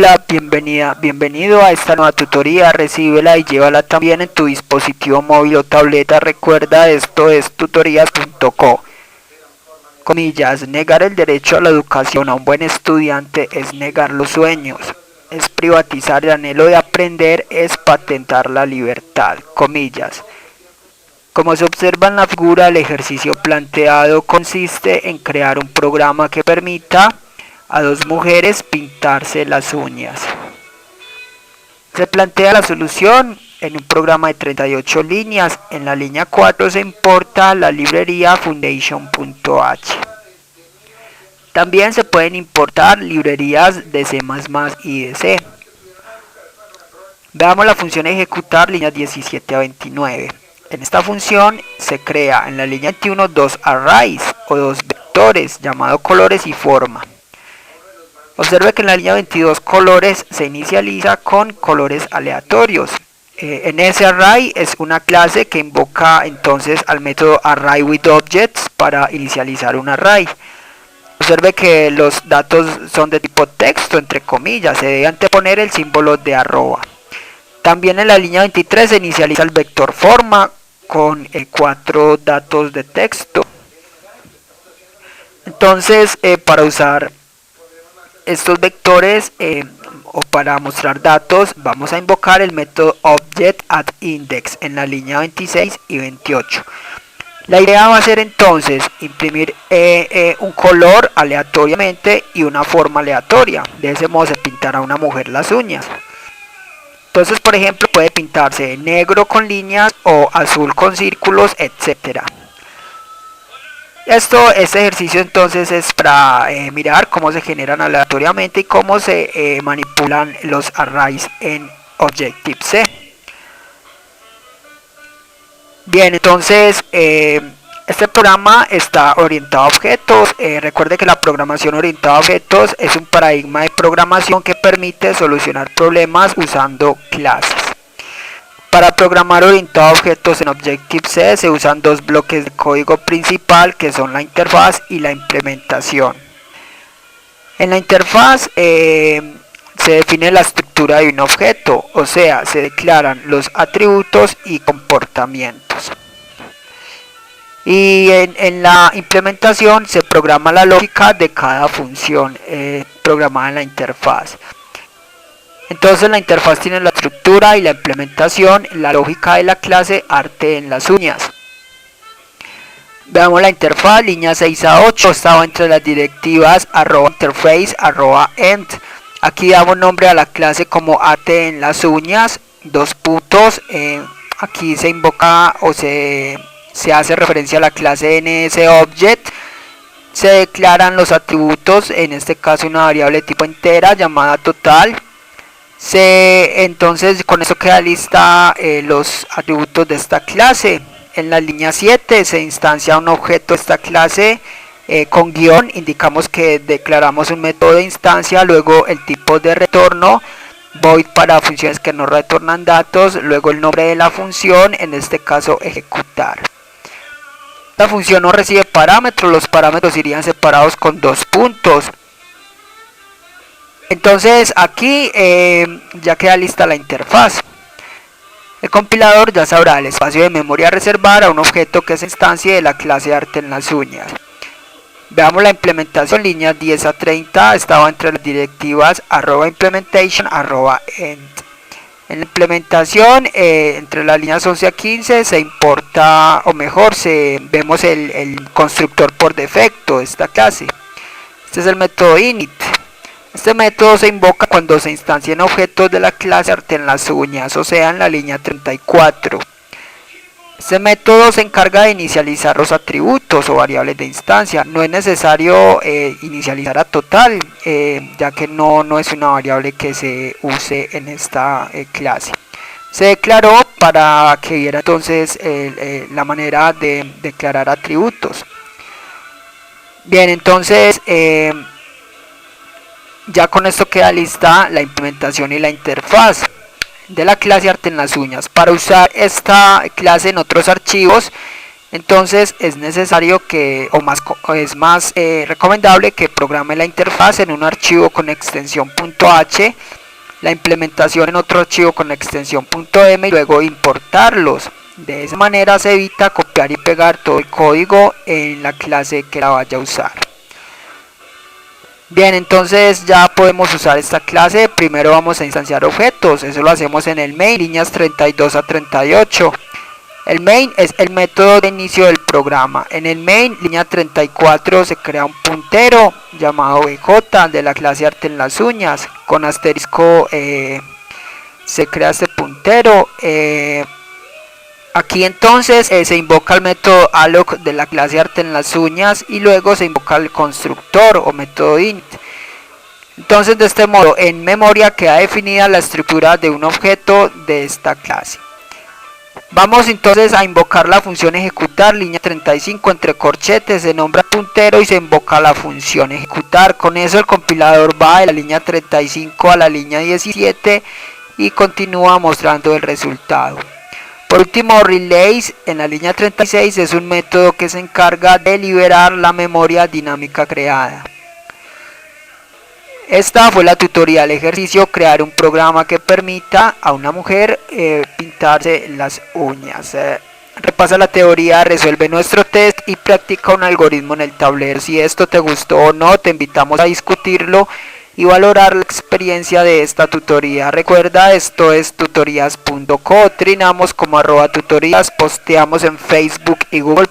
Hola, bienvenido a esta nueva tutoría. Recíbela y llévala también en tu dispositivo móvil o tableta. Recuerda, esto es tutorías.co. Comillas, negar el derecho a la educación a un buen estudiante es negar los sueños, es privatizar el anhelo de aprender, es patentar la libertad. Comillas. Como se observa en la figura, el ejercicio planteado consiste en crear un programa que permita a dos mujeres pintarse las uñas. Se plantea la solución en un programa de 38 líneas. En la línea 4 se importa la librería foundation.h. También se pueden importar librerías de C++ y de C. Veamos la función ejecutar, líneas 17 a 29. En esta función se crea en la línea 21 dos arrays o dos vectores llamados colores y forma. Observe que en la línea 22 colores se inicializa con colores aleatorios. En ese array es una clase que invoca entonces al método ArrayWithObjects para inicializar un array. Observe que los datos son de tipo texto, entre comillas, se debe anteponer el símbolo de arroba. También en la línea 23 se inicializa el vector forma con 4 datos de texto. Entonces, para usar estos vectores o para mostrar datos, vamos a invocar el método object@index en la línea 26 y 28. La idea va a ser entonces imprimir un color aleatoriamente y una forma aleatoria. De ese modo se pintará a una mujer las uñas. Entonces, por ejemplo, puede pintarse negro con líneas o azul con círculos, etc. Este ejercicio entonces es para mirar cómo se generan aleatoriamente y cómo se manipulan los arrays en Objective-C. Bien, entonces este programa está orientado a objetos. Recuerde que la programación orientada a objetos es un paradigma de programación que permite solucionar problemas usando clases. Para programar orientado a objetos en Objective-C se usan dos bloques de código principal que son la interfaz y la implementación. En la interfaz se define la estructura de un objeto, o sea, se declaran los atributos y comportamientos. Y en la implementación se programa la lógica de cada función programada en la interfaz. Entonces la interfaz tiene la estructura y la implementación, la lógica de la clase arte en las uñas. Veamos la interfaz, línea 6 a 8, estaba entre las directivas @interface @end. Aquí damos nombre a la clase como arte en las uñas, dos puntos. Aquí se invoca o se hace referencia a la clase NSObject. Se declaran los atributos, en este caso una variable tipo entera llamada total. Entonces con eso queda lista los atributos de esta clase. En la línea 7 se instancia un objeto de esta clase con guión, indicamos que declaramos un método de instancia, luego el tipo de retorno, void para funciones que no retornan datos, luego el nombre de la función, en este caso ejecutar. La función no recibe parámetros, los parámetros irían separados con dos puntos. Entonces aquí ya queda lista la interfaz. El compilador ya sabrá el espacio de memoria a reservar a un objeto que es instancia de la clase arte en las uñas. Veamos la implementación, líneas 10 a 30, estaba entre las directivas @implementation @end. En la implementación, entre las líneas 11 a 15 se importa, o mejor, vemos el constructor por defecto de esta clase. Este es el método init. Este método se invoca cuando se instancian objetos de la clase arte en las uñas, o sea en la línea 34. Este método se encarga de inicializar los atributos o variables de instancia. No es necesario inicializar a total, ya que no es una variable que se use en esta clase. Se declaró para que viera entonces la manera de declarar atributos. Bien, entonces ya con esto queda lista la implementación y la interfaz de la clase arte en las uñas. Para usar esta clase en otros archivos Entonces es necesario que, es más recomendable que programe la interfaz en un archivo con extensión .h, la implementación en otro archivo con extensión .m y luego importarlos. De esa manera se evita copiar y pegar todo el código en la clase que la vaya a usar. Bien, entonces ya podemos usar esta clase. Primero vamos a instanciar objetos, eso lo hacemos en el main, líneas 32 a 38. El main es el método de inicio del programa. En el main, línea 34, se crea un puntero llamado bj de la clase arte en las uñas. Con asterisco se crea este puntero. Aquí entonces se invoca el método alloc de la clase arte en las uñas y luego se invoca el constructor o método int. Entonces de este modo en memoria queda definida la estructura de un objeto de esta clase. Vamos entonces a invocar la función ejecutar, línea 35 entre corchetes, se nombra puntero y se invoca la función ejecutar. Con eso el compilador va de la línea 35 a la línea 17 y continúa mostrando el resultado. Por último, relays en la línea 36 es un método que se encarga de liberar la memoria dinámica creada. Esta fue la tutorial ejercicio, crear un programa que permita a una mujer pintarse las uñas. Repasa la teoría, resuelve nuestro test y practica un algoritmo en el tablero. Si esto te gustó o no, te invitamos a discutirlo y valorar la experiencia de esta tutoría. Recuerda, esto es tutorías.co, trinamos como @tutorías, posteamos en Facebook y Google